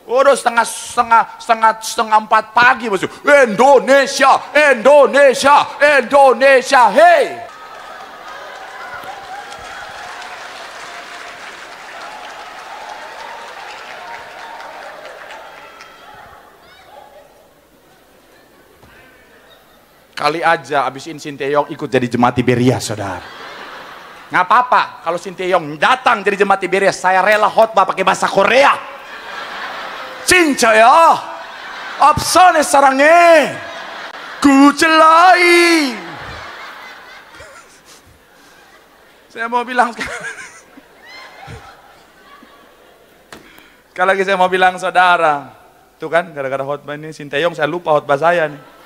Udah setengah 4 pagi masih Indonesia, Indonesia, Indonesia, hey. Kali aja abis ini Sinteyong ikut jadi jemaat Tiberia, saudara. Nggak apa-apa kalau Sinteyong datang jadi jemaat Tiberia, saya rela khotbah pakai bahasa Korea. Cinca ya, absane sarangnya, kucelai. Saya mau bilang sekali lagi, saya mau bilang saudara, tuh kan gara-gara khotbah ini Sinteyong saya lupa khotbah saya nih.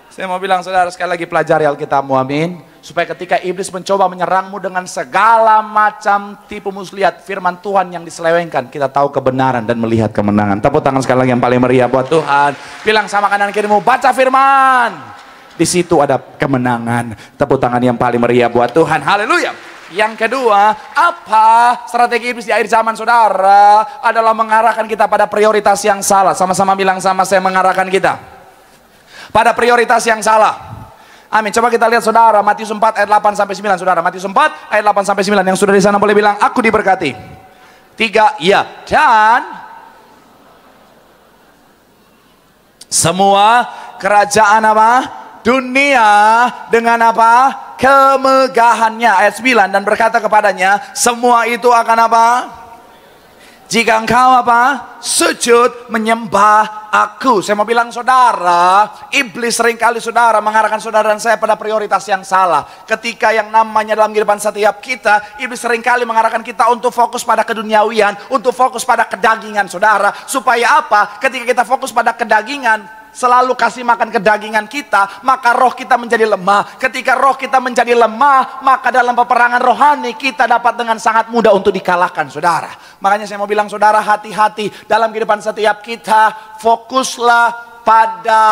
Saya mau bilang saudara, sekali lagi pelajari Alkitabmu, amin. Supaya ketika iblis mencoba menyerangmu dengan segala macam tipu muslihat, firman Tuhan yang diselewengkan, kita tahu kebenaran dan melihat kemenangan. Tepuk tangan sekali lagi yang paling meriah buat Tuhan. Bilang sama kanan kirimu, baca firman. Di situ ada kemenangan. Tepuk tangan yang paling meriah buat Tuhan. Haleluya. Yang kedua, apa strategi iblis di akhir zaman, saudara? Adalah mengarahkan kita pada prioritas yang salah. Sama-sama bilang sama saya, mengarahkan kita pada prioritas yang salah. Amin. Coba kita lihat saudara, Matius 4 ayat 8 sampai 9, saudara. Matius 4 ayat 8 sampai 9. Yang sudah di sana boleh bilang, aku diberkati. 3, ya. Dan semua kerajaan apa? Dunia dengan apa? Kemegahannya. Ayat 9, dan berkata kepadanya, semua itu akan apa? Jika engkau apa? Sujud menyembah aku. Saya mau bilang saudara, iblis seringkali saudara mengarahkan saudara dan saya pada prioritas yang salah. Ketika yang namanya dalam kehidupan setiap kita, iblis seringkali mengarahkan kita untuk fokus pada keduniawian, untuk fokus pada kedagingan, saudara. Supaya apa? Ketika kita fokus pada kedagingan, selalu kasih makan kedagingan kita, maka roh kita menjadi lemah. Ketika roh kita menjadi lemah, maka dalam peperangan rohani kita dapat dengan sangat mudah untuk dikalahkan, saudara. Makanya saya mau bilang saudara, hati-hati dalam kehidupan setiap kita. Fokuslah pada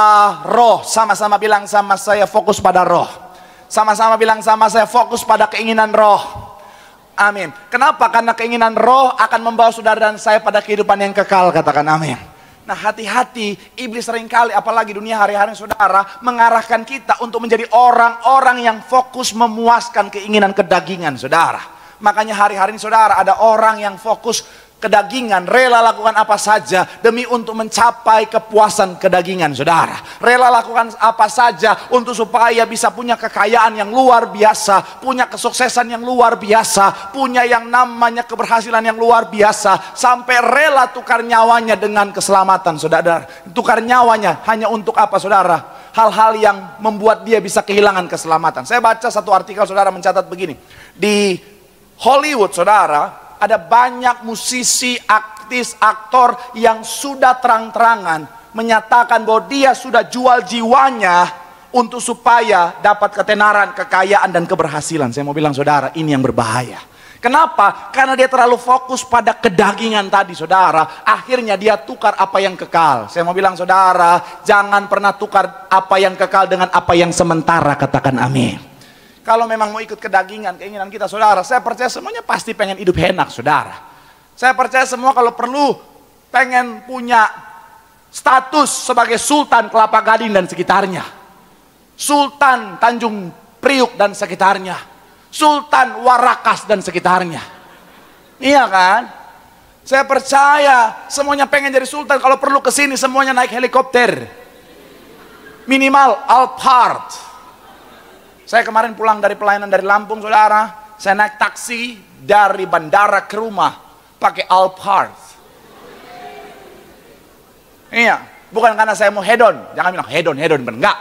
roh. Sama-sama bilang sama saya, fokus pada roh. Sama-sama bilang sama saya, fokus pada keinginan roh. Amin. Kenapa? Karena keinginan roh akan membawa saudara dan saya pada kehidupan yang kekal. Katakan amin. Nah, hati-hati, iblis seringkali, apalagi dunia hari-hari saudara, mengarahkan kita untuk menjadi orang-orang yang fokus memuaskan keinginan kedagingan, saudara. Makanya hari-hari ini saudara, ada orang yang fokus kedagingan, rela lakukan apa saja demi untuk mencapai kepuasan kedagingan, saudara. Rela lakukan apa saja untuk supaya bisa punya kekayaan yang luar biasa, punya kesuksesan yang luar biasa, punya yang namanya keberhasilan yang luar biasa, sampai rela tukar nyawanya dengan keselamatan, saudara. Tukar nyawanya hanya untuk apa, saudara? Hal-hal yang membuat dia bisa kehilangan keselamatan. Saya baca satu artikel, saudara, mencatat begini. Di Hollywood, saudara, ada banyak musisi, artis, aktor yang sudah terang-terangan menyatakan bahwa dia sudah jual jiwanya untuk supaya dapat ketenaran, kekayaan, dan keberhasilan. Saya mau bilang saudara, ini yang berbahaya. Kenapa? Karena dia terlalu fokus pada kedagingan tadi, saudara. Akhirnya dia tukar apa yang kekal. Saya mau bilang saudara, jangan pernah tukar apa yang kekal dengan apa yang sementara. Katakan amin. Kalau memang mau ikut kedagingan, keinginan kita, saudara, saya percaya semuanya pasti pengen hidup enak, saudara. Saya percaya semua kalau perlu pengen punya status sebagai Sultan Kelapa Gading dan sekitarnya, Sultan Tanjung Priuk dan sekitarnya, Sultan Warakas dan sekitarnya. Iya kan? Saya percaya semuanya pengen jadi sultan. Kalau perlu kesini semuanya naik helikopter, minimal Alphard. Saya kemarin pulang dari pelayanan dari Lampung, saudara. Saya naik taksi dari bandara ke rumah pakai Alphard. Iya, bukan karena saya mau hedon. Jangan bilang hedon, enggak.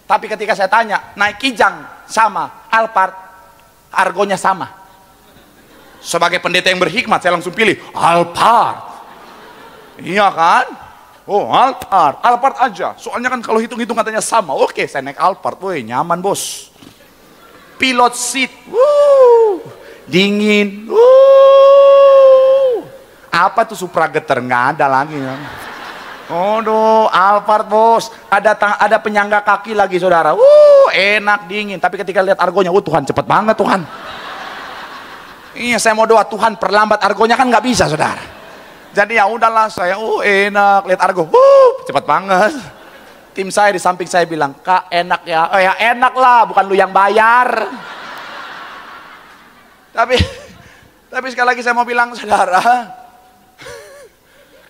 Tapi ketika saya tanya, naik Kijang sama Alphard, argonya sama. Sebagai pendeta yang berhikmat, saya langsung pilih Alphard. Iya kan? Oh, Alphard aja. Soalnya kan kalau hitung-hitung katanya sama. Oke, saya naik Alphard. Woi, nyaman bos. Pilot seat. Dingin. Apa tuh Suprageter? Nggak ada lagi. Aduh, Alphard bos. Ada penyangga kaki lagi, saudara. Enak, dingin. Tapi ketika lihat argonya, Tuhan cepet banget Tuhan. Iya, saya mau doa Tuhan perlambat argonya, kan nggak bisa, saudara. Jadi ya udahlah, saya enak lihat Argo, cepat banget. Tim saya di samping saya bilang, Kak enak ya. Oh ya enak lah, bukan lu yang bayar. Tapi sekali lagi saya mau bilang, saudara,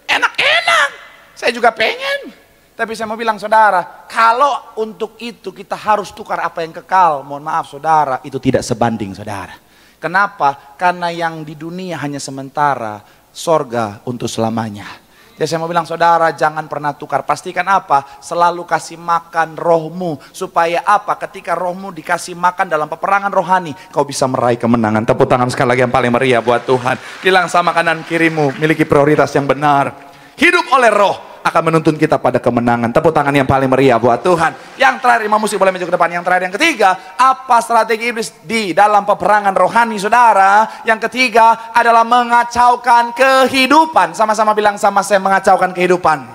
enak-enak, saya juga pengen. Tapi saya mau bilang, saudara, kalau untuk itu kita harus tukar apa yang kekal, mohon maaf saudara, itu tidak sebanding saudara. Kenapa? Karena yang di dunia hanya sementara, sorga untuk selamanya. Jadi saya mau bilang, saudara jangan pernah tukar. Pastikan apa? Selalu kasih makan rohmu. Supaya apa? Ketika rohmu dikasih makan dalam peperangan rohani, kau bisa meraih kemenangan. Tepuk tangan sekali lagi yang paling meriah buat Tuhan. Bilang sama kanan kirimu, miliki prioritas yang benar. Hidup oleh roh akan menuntun kita pada kemenangan. Tepuk tangan yang paling meriah buat Tuhan. Yang terakhir, Imam Musik boleh maju ke depan. Yang terakhir, yang ketiga, apa strategi iblis di dalam peperangan rohani saudara? Yang ketiga adalah mengacaukan kehidupan. Sama-sama bilang sama saya, mengacaukan kehidupan.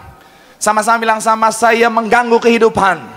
Sama-sama bilang sama saya, mengganggu kehidupan.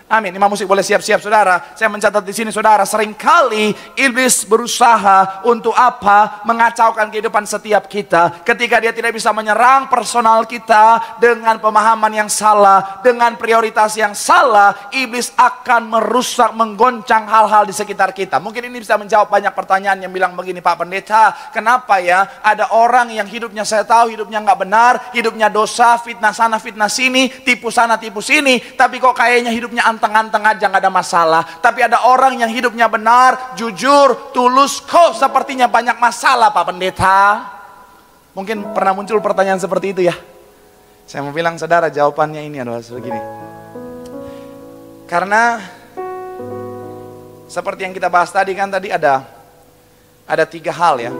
Amin. Imam Musik boleh siap-siap saudara. Saya mencatat di sini saudara, seringkali iblis berusaha untuk apa? Mengacaukan kehidupan setiap kita. Ketika dia tidak bisa menyerang personal kita dengan pemahaman yang salah, dengan prioritas yang salah, iblis akan merusak, menggoncang hal-hal di sekitar kita. Mungkin ini bisa menjawab banyak pertanyaan yang bilang begini, Pak Pendeta, kenapa ya ada orang yang hidupnya saya tahu hidupnya nggak benar, hidupnya dosa, fitnah sana, fitnah sini, tipu sana, tipu sini, tapi kok kayaknya hidupnya anteng-anteng aja, nggak ada masalah. Tapi ada orang yang hidupnya benar, jujur, tulus, kok sepertinya banyak masalah, Pak Pendeta. Mungkin pernah muncul pertanyaan seperti itu ya. Saya mau bilang saudara, jawabannya ini adalah begini. Karena seperti yang kita bahas tadi kan, tadi ada 3 hal ya.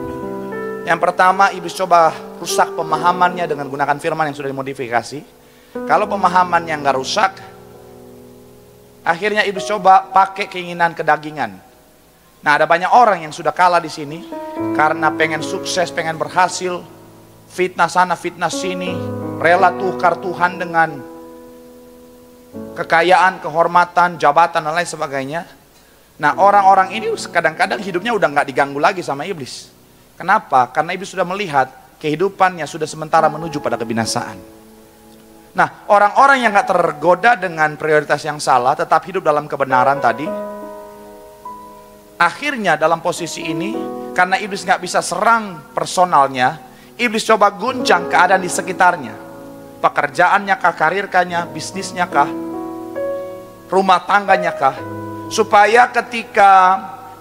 Yang pertama, iblis coba rusak pemahamannya dengan gunakan firman yang sudah dimodifikasi. Kalau pemahamannya nggak rusak, akhirnya iblis coba pakai keinginan kedagingan. Nah, ada banyak orang yang sudah kalah di sini karena pengen sukses, pengen berhasil, fitnah sana, fitnah sini, rela tukar Tuhan dengan kekayaan, kehormatan, jabatan dan lain sebagainya. Nah, orang-orang ini kadang-kadang hidupnya udah nggak diganggu lagi sama iblis. Kenapa? Karena iblis sudah melihat kehidupannya sudah sementara menuju pada kebinasaan. Nah, orang-orang yang gak tergoda dengan prioritas yang salah, tetap hidup dalam kebenaran tadi, akhirnya dalam posisi ini, karena iblis gak bisa serang personalnya, iblis coba guncang keadaan di sekitarnya. Pekerjaannya kah, karirnya, bisnisnya kah, rumah tangganya kah, supaya ketika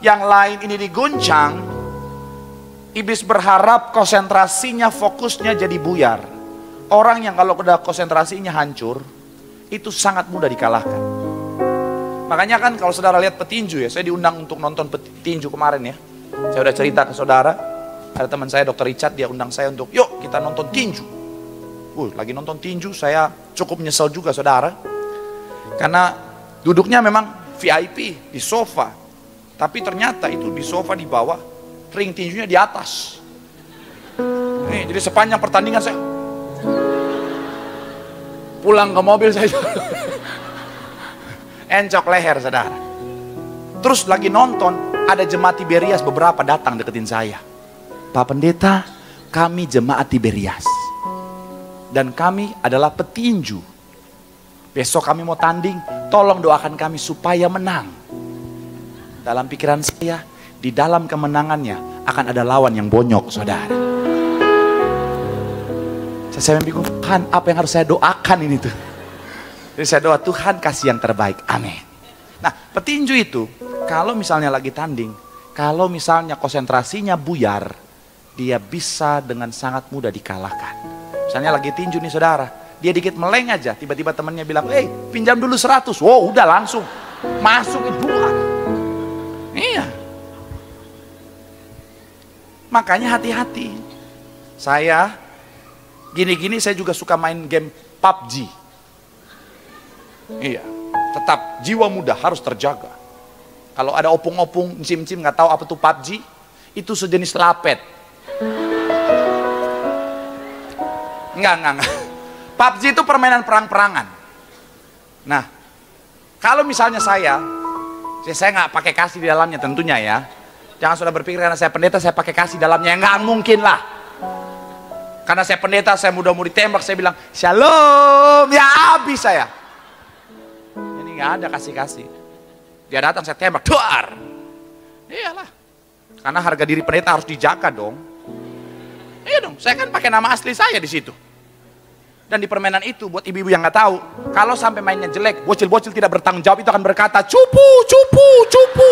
yang lain ini diguncang, iblis berharap konsentrasinya, fokusnya jadi buyar. Orang yang kalau udah konsentrasinya hancur, itu sangat mudah dikalahkan. Makanya kan kalau saudara lihat petinju ya, saya diundang untuk nonton petinju kemarin ya. Saya udah cerita ke saudara, ada teman saya Dr. Richard, dia undang saya untuk, yuk kita nonton tinju. Lagi nonton tinju, saya cukup menyesal juga saudara. Karena duduknya memang VIP, di sofa. Tapi ternyata itu di sofa di bawah, ring tinjunya di atas. Nih, jadi sepanjang pertandingan saya pulang ke mobil saya encok leher saudara. Terus lagi nonton, ada jemaat Tiberias beberapa datang deketin saya. Pak Pendeta, kami jemaat Tiberias dan kami adalah petinju. Besok kami mau tanding, tolong doakan kami supaya menang. Dalam pikiran saya, di dalam kemenangannya akan ada lawan yang bonyok saudara. Saya bingung, Tuhan apa yang harus saya doakan ini tuh. Jadi saya doa, Tuhan kasih yang terbaik, amin. Nah, petinju itu kalau misalnya lagi tanding, kalau misalnya konsentrasinya buyar, dia bisa dengan sangat mudah dikalahkan. Misalnya lagi tinju nih saudara, dia dikit meleng aja, tiba-tiba temannya bilang, pinjam dulu 100, wow udah langsung masukin buah. Iya. Makanya hati-hati. Saya gini-gini saya juga suka main game PUBG. Iya, tetap jiwa muda harus terjaga. Kalau ada opung-opung, cim-cim nggak tahu apa tuh PUBG, itu sejenis lapet. Enggak. PUBG itu permainan perang-perangan. Nah, kalau misalnya saya nggak pakai kasih di dalamnya tentunya ya. Jangan sudah berpikir karena saya pendeta saya pakai kasih dalamnya, nggak mungkin lah. Karena saya pendeta, saya mudah mau ditembak, saya bilang, shalom, ya habis saya. Ini nggak ada kasih-kasih. Dia datang, saya tembak, duar. Iyalah. Karena harga diri pendeta harus dijaga dong. Iya dong, saya kan pakai nama asli saya di situ. Dan di permainan itu, buat ibu-ibu yang nggak tahu, kalau sampai mainnya jelek, bocil-bocil tidak bertanggung jawab, itu akan berkata, cupu, cupu, cupu.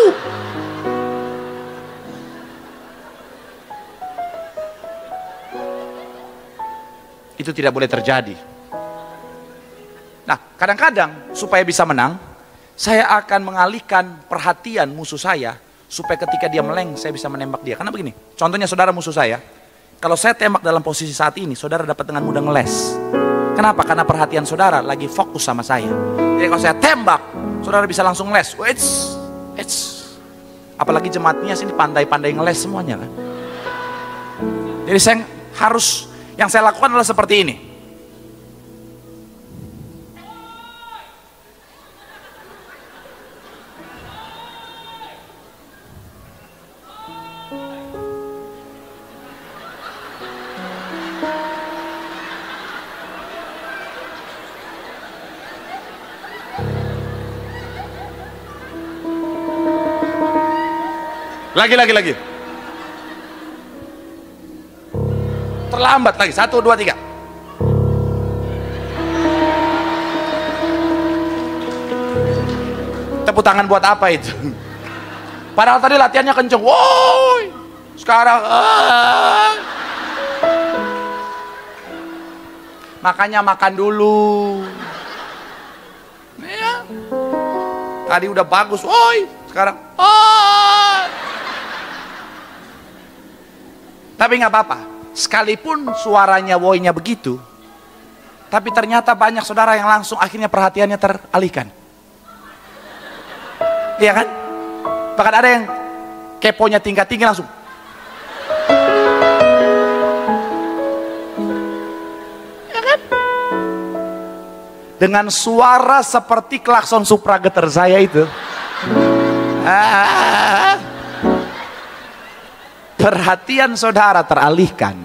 Itu tidak boleh terjadi. Nah, kadang-kadang supaya bisa menang, saya akan mengalihkan perhatian musuh saya, supaya ketika dia meleng, saya bisa menembak dia. Karena begini, contohnya saudara musuh saya, kalau saya tembak dalam posisi saat ini, saudara dapat dengan mudah ngeles. Kenapa? Karena perhatian saudara lagi fokus sama saya. Jadi kalau saya tembak, saudara bisa langsung ngeles. Apalagi jemaatnya sini pandai-pandai ngeles semuanya kan. Jadi saya harus, yang saya lakukan adalah seperti ini. Lagi. Terlambat lagi. 1, 2, 3. Tepuk tangan buat apa itu? Padahal tadi latihannya kenceng. Woi, sekarang makanya makan dulu. Ya. Tadi udah bagus. Woi, sekarang Tapi nggak apa-apa, sekalipun suaranya woinya begitu, tapi ternyata banyak saudara yang langsung akhirnya perhatiannya teralihkan. Iya kan? Bahkan ada yang keponya tingkat-tinggi langsung. Iya kan? Dengan suara seperti klakson Supra geter saya itu. Perhatian saudara teralihkan.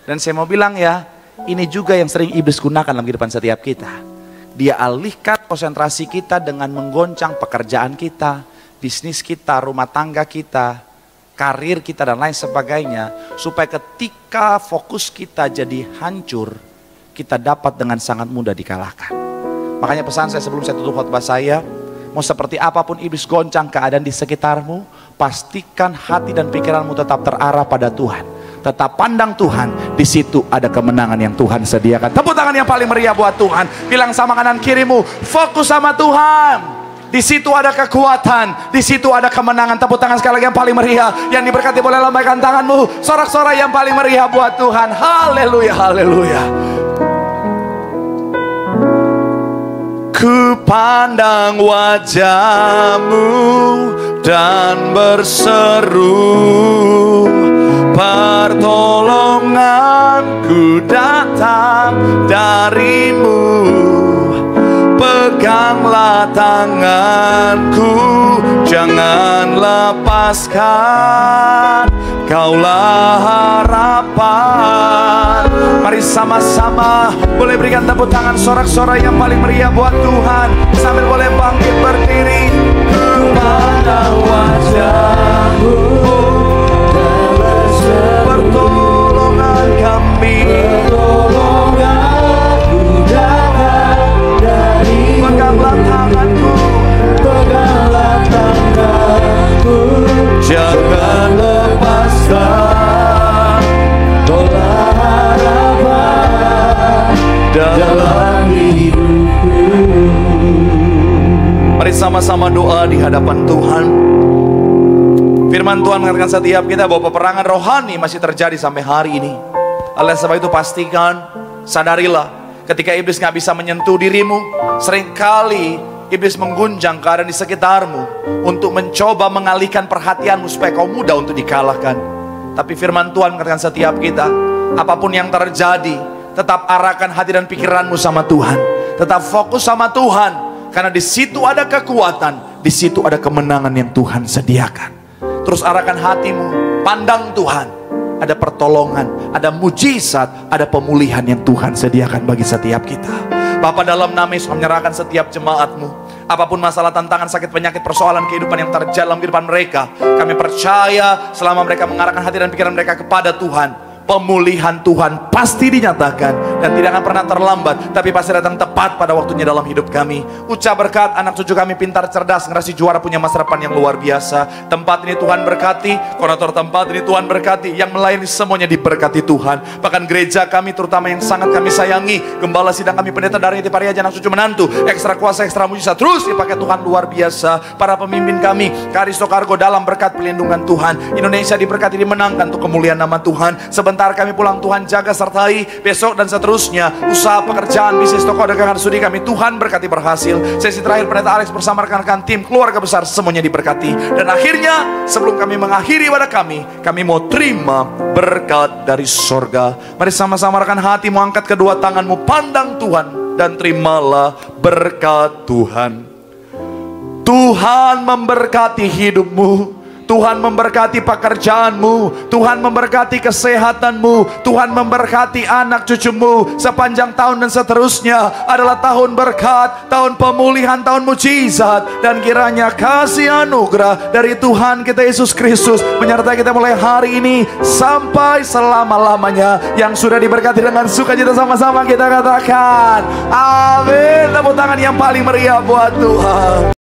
Dan saya mau bilang ya, ini juga yang sering iblis gunakan dalam kehidupan setiap kita. Dia alihkan konsentrasi kita dengan menggoncang pekerjaan kita, bisnis kita, rumah tangga kita, karir kita dan lain sebagainya. Supaya ketika fokus kita jadi hancur, kita dapat dengan sangat mudah dikalahkan. Makanya pesan saya sebelum saya tutup khotbah saya, mau seperti apapun iblis goncang keadaan di sekitarmu, pastikan hati dan pikiranmu tetap terarah pada Tuhan. Tetap pandang Tuhan, di situ ada kemenangan yang Tuhan sediakan. Tepuk tangan yang paling meriah buat Tuhan. Bilang sama kanan kirimu, fokus sama Tuhan. Di situ ada kekuatan, di situ ada kemenangan. Tepuk tangan sekali lagi yang paling meriah. Yang diberkati boleh lambaikan tanganmu. Sorak-sorai yang paling meriah buat Tuhan. Haleluya, haleluya. Ku pandang wajah-Mu dan berseru, pertolonganku datang dari-Mu. Peganglah tanganku, jangan lepaskan, Kaulah harapan. Mari sama-sama boleh berikan tepuk tangan sorak-sorai yang paling meriah buat Tuhan. Sambil boleh bangkit berdiri. Kepada wajah-Mu pertolongan kami, pertolonganku datang dari. Peganglah tanganku, peganglah tanganku, jangan lepaskan. Kaulah harapan dalam hidupku. Mari sama-sama doa di hadapan Tuhan. Firman Tuhan mengatakan setiap kita bahwa peperangan rohani masih terjadi sampai hari ini. Oleh sebab itu pastikan, sadarilah ketika iblis gak bisa menyentuh dirimu, seringkali iblis menggunjang keadaan di sekitarmu untuk mencoba mengalihkan perhatianmu supaya kau mudah untuk dikalahkan. Tapi firman Tuhan mengatakan setiap kita, apapun yang terjadi, tetap arahkan hati dan pikiranmu sama Tuhan. Tetap fokus sama Tuhan. Karena di situ ada kekuatan, di situ ada kemenangan yang Tuhan sediakan. Terus arahkan hatimu, pandang Tuhan. ada pertolongan, ada mujizat, ada pemulihan yang Tuhan sediakan bagi setiap kita. Bapa, dalam nama Yesus menyerahkan setiap jemaat-Mu. Apapun masalah, tantangan, sakit, penyakit, persoalan kehidupan yang terjadi dalam kehidupan mereka, kami percaya selama mereka mengarahkan hati dan pikiran mereka kepada Tuhan, pemulihan Tuhan pasti dinyatakan dan tidak akan pernah terlambat, tapi pasti datang tepat pada waktunya dalam hidup kami. Ucap berkat, anak cucu kami pintar, cerdas, generasi juara, punya masa depan yang luar biasa. Tempat ini Tuhan berkati, koordinator tempat ini Tuhan berkati, yang melayani semuanya diberkati Tuhan. Bahkan gereja kami terutama yang sangat kami sayangi, gembala sidang kami, pendeta dari Pariaja, anak cucu menantu, ekstra kuasa, ekstra mujizat terus dipakai Tuhan luar biasa. Para pemimpin kami, Karisto Kargo dalam berkat pelindungan Tuhan. Indonesia diberkati, dimenangkan untuk kemuliaan nama Tuhan. Sebentar kami pulang, Tuhan jaga sertai besok dan seterusnya. Usaha, pekerjaan, bisnis, toko, dagangan, studi kami Tuhan berkati berhasil. Sesi terakhir pendeta Alex bersama rekan-rekan tim keluarga besar semuanya diberkati. Dan akhirnya sebelum kami mengakhiri pada kami mau terima berkat dari sorga. Mari sama-sama rekan hatimu, angkat kedua tanganmu, pandang Tuhan dan terimalah berkat Tuhan. Tuhan memberkati hidupmu, Tuhan memberkati pekerjaanmu, Tuhan memberkati kesehatanmu, Tuhan memberkati anak cucumu sepanjang tahun dan seterusnya adalah tahun berkat, tahun pemulihan, tahun mujizat. Dan kiranya kasih anugerah dari Tuhan kita Yesus Kristus menyertai kita mulai hari ini sampai selama-lamanya. Yang sudah diberkati dengan sukacita sama-sama kita katakan amin. Tepuk tangan yang paling meriah buat Tuhan.